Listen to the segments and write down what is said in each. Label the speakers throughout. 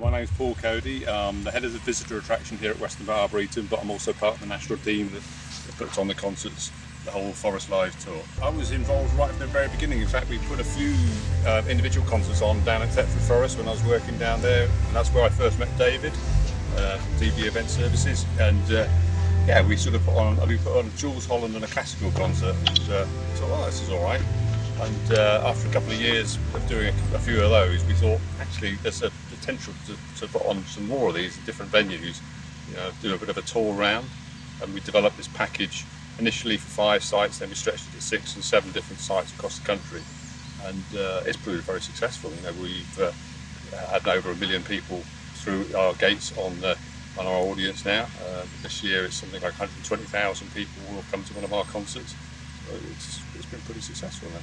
Speaker 1: My name's Paul Cody. I'm the head of the visitor attraction here at Westonbirt Arboretum, but I'm also part of the national team that puts on the concerts, the whole Forest Live tour. I was involved right from the very beginning. In fact, we put a few individual concerts on down at Thetford Forest when I was working down there, and that's where I first met David from DB Event Services. And yeah, we put on a Jules Holland and a classical concert. And thought, oh, this is all right. And after a couple of years of doing a few of those, we thought actually there's a potential to put on some more of these different venues, do a bit of a tour round. And we developed this package initially for 5 sites, then we stretched it to 6 and 7 different sites across the country. And it's proved very successful. We've had over 1 million people through our gates on our audience now. This year it's something like 120,000 people will come to one of our concerts. So it's been pretty successful now.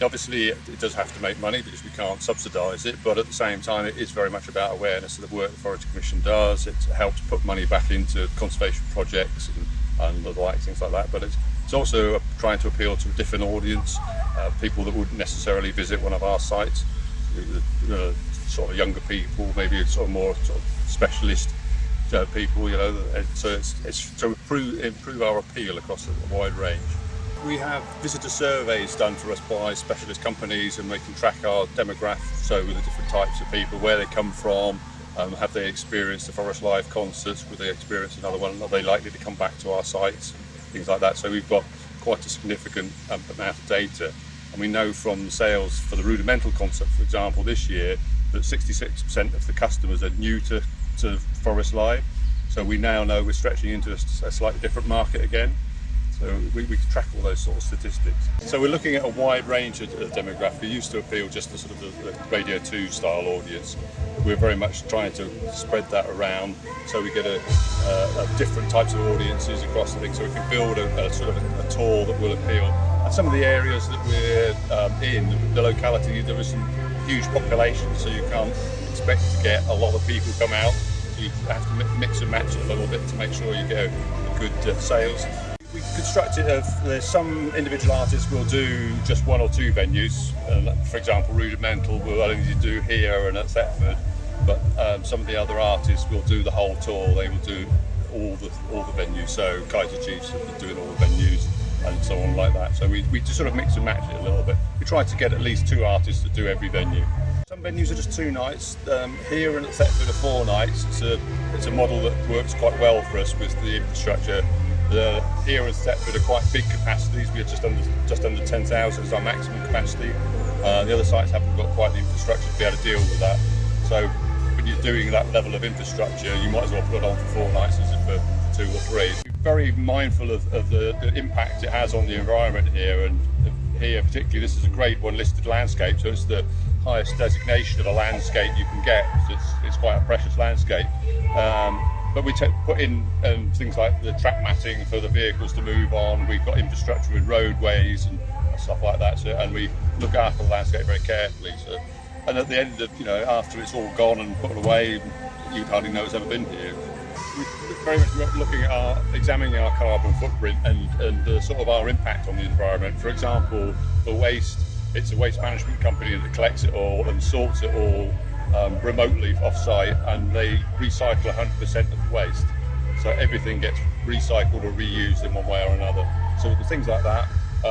Speaker 1: Obviously it does have to make money because we can't subsidise it, but at the same time it is very much about awareness of the work the Forestry Commission does. It helps put money back into conservation projects and the like, things like that, but it's also trying to appeal to a different audience, people that wouldn't necessarily visit one of our sites, sort of younger people, maybe sort of more sort of specialist people, so it's to improve our appeal across a wide range. We have visitor surveys done for us by specialist companies, and we can track our demographics, so with the different types of people, where they come from, have they experienced the Forest Live concerts, would they experience another one, are they likely to come back to our sites, things like that. So we've got quite a significant amount of data, and we know from sales for the rudimental concert, for example, this year, that 66% of the customers are new to Forest Live. So we now know we're stretching into a slightly different market again. So we can track all those sort of statistics. So we're looking at a wide range of demographics. We used to appeal just to sort of the Radio 2 style audience. We're very much trying to spread that around, so we get a different types of audiences across the thing, so we can build a sort of a tour that will appeal. And some of the areas that we're in, the locality, there is some huge population, so you can't expect to get a lot of people come out. You have to mix and match it a little bit to make sure you get good sales. We construct it there's some individual artists will do just 1 or 2 venues. For example, Rudimental will only do here and at Thetford, but some of the other artists will do the whole tour. They will do all the venues. So Kaiser Chiefs are doing all the venues and so on like that. So we just sort of mix and match it a little bit. We try to get at least 2 artists to do every venue. Some venues are just 2 nights. Here and at Thetford are 4 nights. It's a model that works quite well for us with the infrastructure. Here at Thetford are quite big capacities. We are just under 10,000 is our maximum capacity. The other sites haven't got quite the infrastructure to be able to deal with that. So when you're doing that level of infrastructure, you might as well put it on for 4 nights as if for 2 or 3. We're very mindful of the impact it has on the environment here, and here particularly this is a Grade 1 listed landscape, so it's the highest designation of a landscape you can get. So it's quite a precious landscape. But we put in things like the track matting for the vehicles to move on. We've got infrastructure with roadways and stuff like that. So, and we look after the landscape very carefully. So, and at the end of, after it's all gone and put away, you hardly know it's ever been here. We're very much looking at examining our carbon footprint and sort of our impact on the environment. For example, for waste, it's a waste management company that collects it all and sorts it all remotely off-site, and they recycle 100% of the waste. So everything gets recycled or reused in one way or another. So things like that.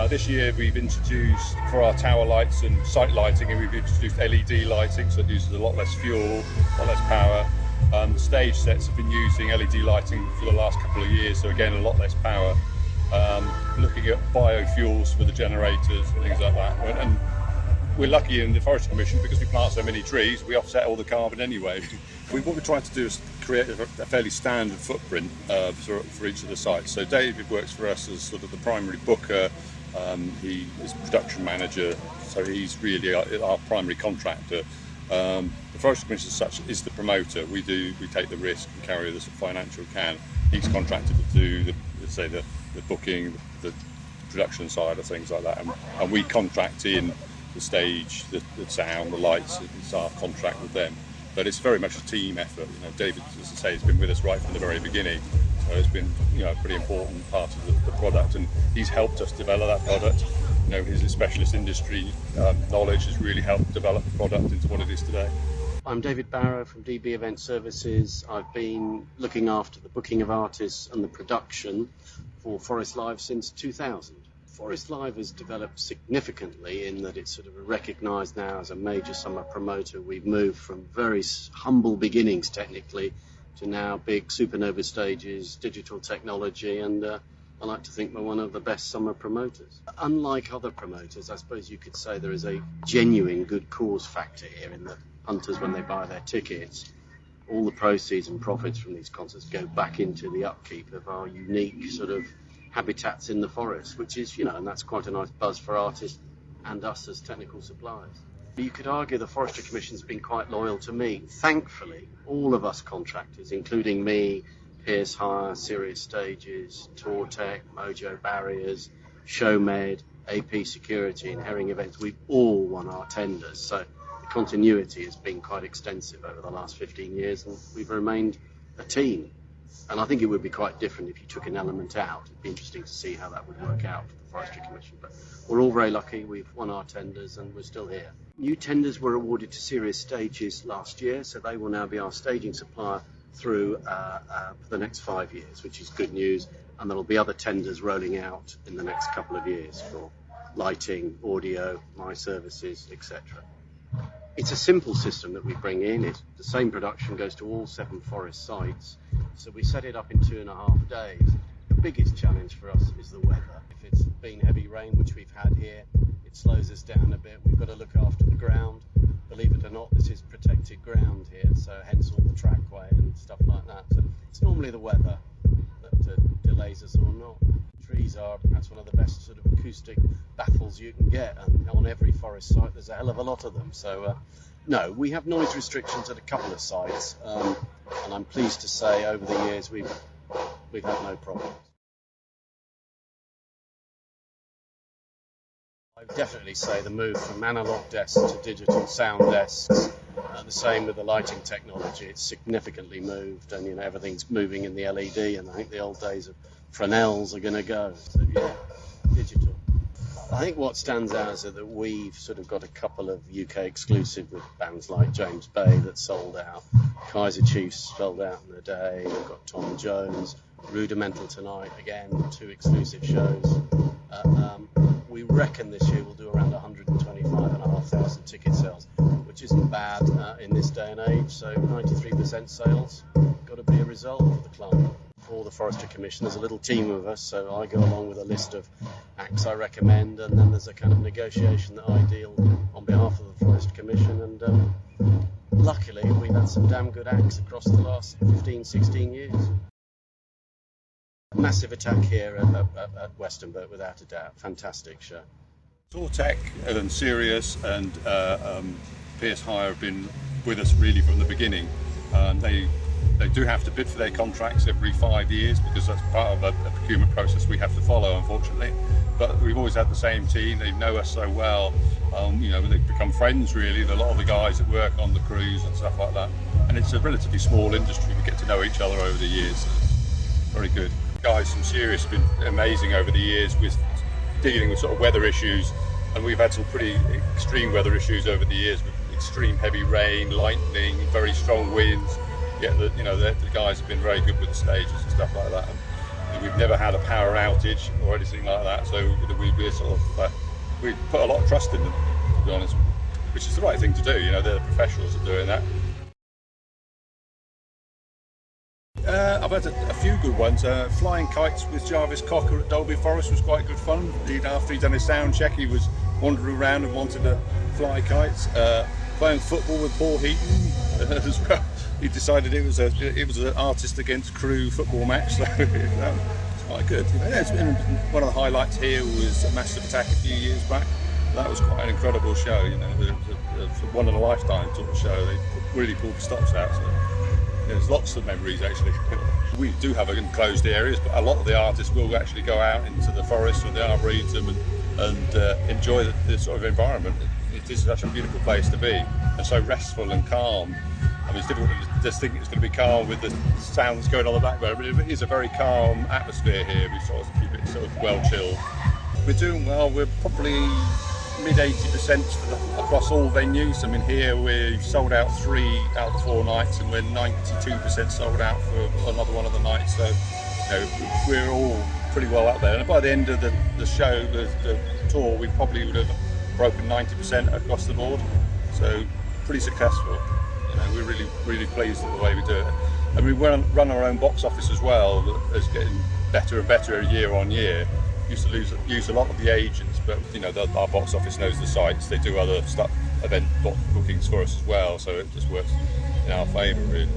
Speaker 1: This year we've introduced, for our tower lights and site lighting, and we've introduced LED lighting, so it uses a lot less fuel, a lot less power. The stage sets have been using LED lighting for the last couple of years, so again a lot less power. Looking at biofuels for the generators and things like that. And we're lucky in the Forestry Commission because we plant so many trees, we offset all the carbon anyway. What we're trying to do is create a fairly standard footprint for each of the sites. So David works for us as sort of the primary booker, he is production manager, so he's really our primary contractor. The Forestry Commission as such is the promoter. We take the risk and carry the financial can. He's contracted to do the booking, the production side of things like that, and we contract in the stage, the sound, the lights. It's our contract with them. But it's very much a team effort. David, as I say, has been with us right from the very beginning. So it's been a pretty important part of the product, and he's helped us develop that product. His specialist industry knowledge has really helped develop the product into what it is today.
Speaker 2: I'm David Barrow from DB Event Services. I've been looking after the booking of artists and the production for Forest Live since 2000. Forest Live has developed significantly in that it's sort of recognised now as a major summer promoter. We've moved from very humble beginnings technically to now big supernova stages, digital technology, and I like to think we're one of the best summer promoters. Unlike other promoters, I suppose you could say there is a genuine good cause factor here in that punters, when they buy their tickets, all the proceeds and profits from these concerts go back into the upkeep of our unique sort of habitats in the forest, which is, and that's quite a nice buzz for artists and us as technical suppliers. You could argue the Forestry Commission's been quite loyal to me. Thankfully, all of us contractors, including me, Pierce Hire, Sirius Stages, TourTech, Mojo Barriers, ShowMed, AP Security and Herring Events, we've all won our tenders. So the continuity has been quite extensive over the last 15 years and we've remained a team. And I think it would be quite different if you took an element out. It'd be interesting to see how that would work out for the Forestry Commission. But we're all very lucky. We've won our tenders and we're still here. New tenders were awarded to Sirius Stages last year, so they will now be our staging supplier through for the next 5 years, which is good news. And there will be other tenders rolling out in the next couple of years for lighting, audio, my services, etc. It's a simple system that we bring in. It's the same production goes to all 7 forest sites. So we set it up in 2.5 days. The biggest challenge for us is the weather. If it's been heavy rain, which we've had here, it slows us down a bit. We've got to look after the ground. Believe it or not, this is protected ground here, so hence all the trackway and stuff like that. So it's normally the weather that delays us or not. Trees that's one of the best sort of acoustic baffles you can get, and on every forest site there's a hell of a lot of them. So no, we have noise restrictions at a couple of sites, and I'm pleased to say over the years we've had no problems. I would definitely say the move from analog desks to digital sound desks, the same with the lighting technology, it's significantly moved, and everything's moving in the LED, and I think the old days of Fresnels are going to go. So yeah, digital. I think what stands out is that we've sort of got a couple of UK exclusive with bands like James Bay that sold out. Kaiser Chiefs sold out in a day. We've got Tom Jones, Rudimental tonight, again, 2 exclusive shows. We reckon this year we'll do around 125,500 ticket sales, which isn't bad in this day and age. So 93% sales, got to be a result for the club. For the Forestry Commission, there's a little team of us, so I go along with a list of acts I recommend, and then there's a kind of negotiation that I deal on behalf of the Forestry Commission, and luckily we've had some damn good acts across the last 15-16 years. Massive attack here at Westonbirt, without a doubt. Fantastic show.
Speaker 1: TourTech and Sirius and Pierce Hire have been with us really from the beginning. They do have to bid for their contracts every 5 years because that's part of a procurement process we have to follow, unfortunately. But we've always had the same team. They know us so well. They've become friends really. A lot of the guys that work on the crews and stuff like that. And it's a relatively small industry. We get to know each other over the years. Very good. Guys from Sirius have been amazing over the years with dealing with sort of weather issues, and we've had some pretty extreme weather issues over the years with extreme heavy rain, lightning, very strong winds. Yet the guys have been very good with the stages and stuff like that. And we've never had a power outage or anything like that, so we sort of we put a lot of trust in them, to be honest, which is the right thing to do. They're the professionals at doing that. I've had a few good ones. Flying kites with Jarvis Cocker at Dolby Forest was quite good fun. After he'd done his sound check, he was wandering around and wanted to fly kites. Playing football with Paul Heaton as well. He decided it was an artist against crew football match, so it's quite good. One of the highlights here was a Massive Attack a few years back. That was quite an incredible show. It was a one in a lifetime sort of show. They really pulled the stops out. So. There's lots of memories actually. We do have enclosed areas, but a lot of the artists will actually go out into the forest or the Arboretum and enjoy this sort of environment. It is such a beautiful place to be, and so restful and calm. I mean, it's difficult to just think it's going to be calm with the sounds going on the background, but it is a very calm atmosphere here. We sort of keep it sort of well chilled. We're doing well. We're probably mid 80% across all venues. I mean, here we've sold out 3 out of the 4 nights, and we're 92% sold out for another one of the nights. So, we're all pretty well up there. And by the end of the show, the tour, we probably would have broken 90% across the board. So, pretty successful. We're really pleased with the way we do it. And we run our own box office as well. That's getting better and better year on year. Used to use a lot of the agents, but our box office knows the sites. They do other stuff, event bookings for us as well, so it just works in our favour really.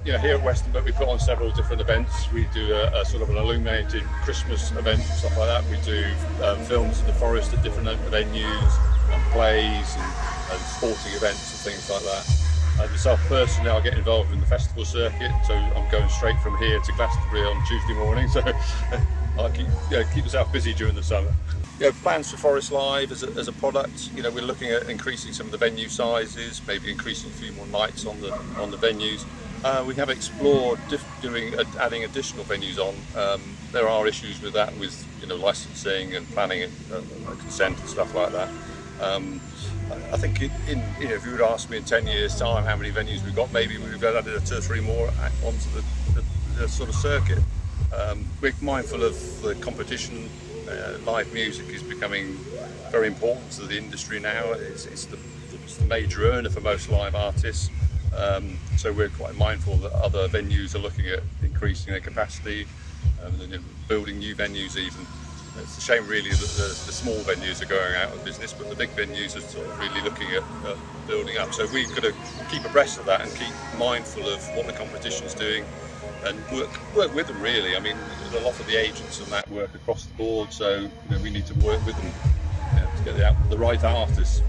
Speaker 1: Here at Westonbirt we put on several different events. We do a sort of an illuminated Christmas event, stuff like that. We do films in the forest at different venues, and plays and sporting events and things like that. Myself personally, I get involved in the festival circuit, so I'm going straight from here to Gloucestershire on Tuesday morning, so I keep myself busy during the summer. Plans for Forest Live as a product, we're looking at increasing some of the venue sizes, maybe increasing a few more nights on the venues. We have explored adding additional venues on. There are issues with that, with licensing and planning and consent and stuff like that. I think if you would ask me in 10 years' time how many venues we've got, maybe we've added 2 or 3 more onto the sort of circuit. We're mindful of the competition. Live music is becoming very important to the industry now. It's the major earner for most live artists. So we're quite mindful that other venues are looking at increasing their capacity and building new venues even. It's a shame really that the small venues are going out of business, but the big venues are sort of really looking at building up. So we've got to keep abreast of that and keep mindful of what the competition's doing and work with them really. I mean, a lot of the agents and that work across the board, so we need to work with them to get the right artists.